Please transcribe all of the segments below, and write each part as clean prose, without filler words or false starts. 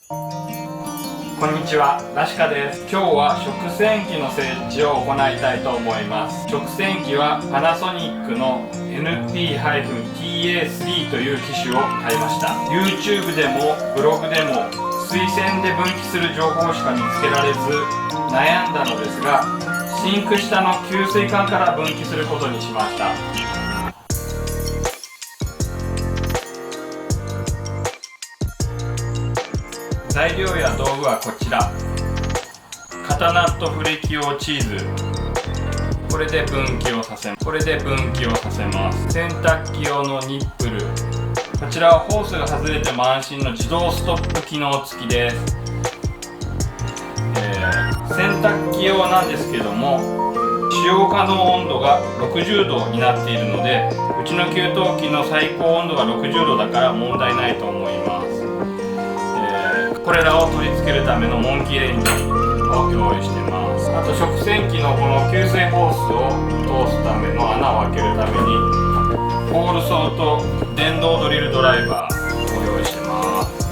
こんにちは、ラシカです。今日は食洗機の設置を行いたいと思います。食洗機はパナソニックの NP-TA3 という機種を買いました。 YouTube でもブログでも水栓で分岐する情報しか見つけられず悩んだのですが、シンク下の給水管から分岐することにしました。材料や道具はこちら。肩ナットフレキ用チーズ、これで分岐をさせます。洗濯機用のニップル、こちらはホースが外れても安心の自動ストップ機能付きです。洗濯機用なんですけども、使用可能温度が60度になっているので、うちの給湯器の最高温度が60度だから問題ないと思います。これらを取り付けるためのモンキーレンジを用意してます。あと食洗機のこの給水ホースを通すための穴を開けるためにホールソーと電動ドリルドライバーを用意してます。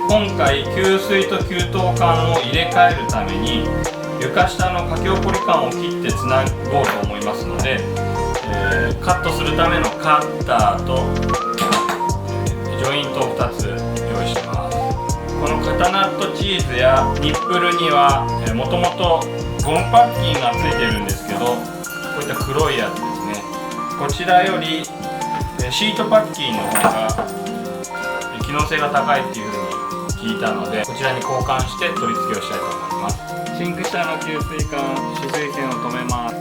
今回給水と給湯管を入れ替えるために床下のかけ起こり管を切ってつなごうと思いますので、カットするためのカッターとジョイントを2つ用意してます。この肩ナットチーズやニップルにはもともとゴムパッキンがついてるんですけど、こういった黒いやつですね。こちらよりシートパッキンの方が機能性が高いっていう風に聞いたので、こちらに交換して取り付けをしたいと思います。シンク下の給水管、取水栓を止めます。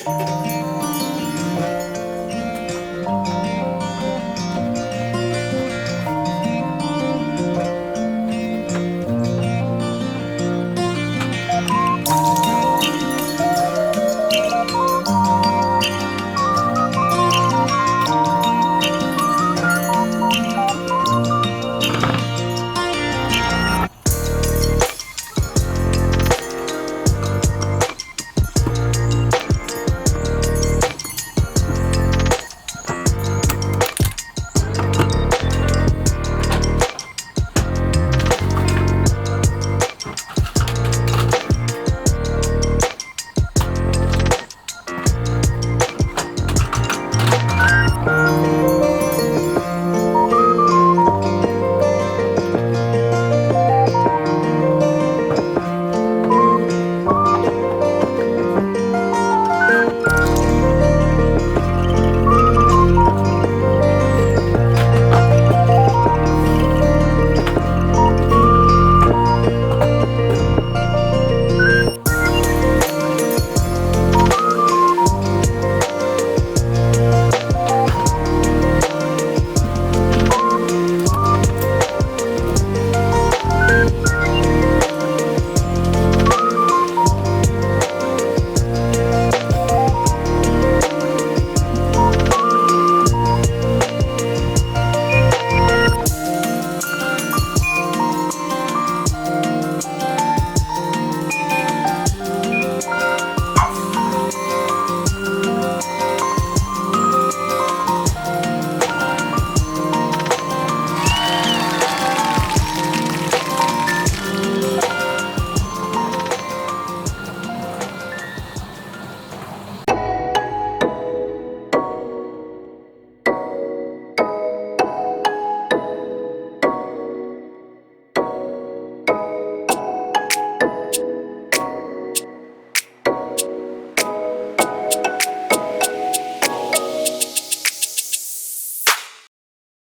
す。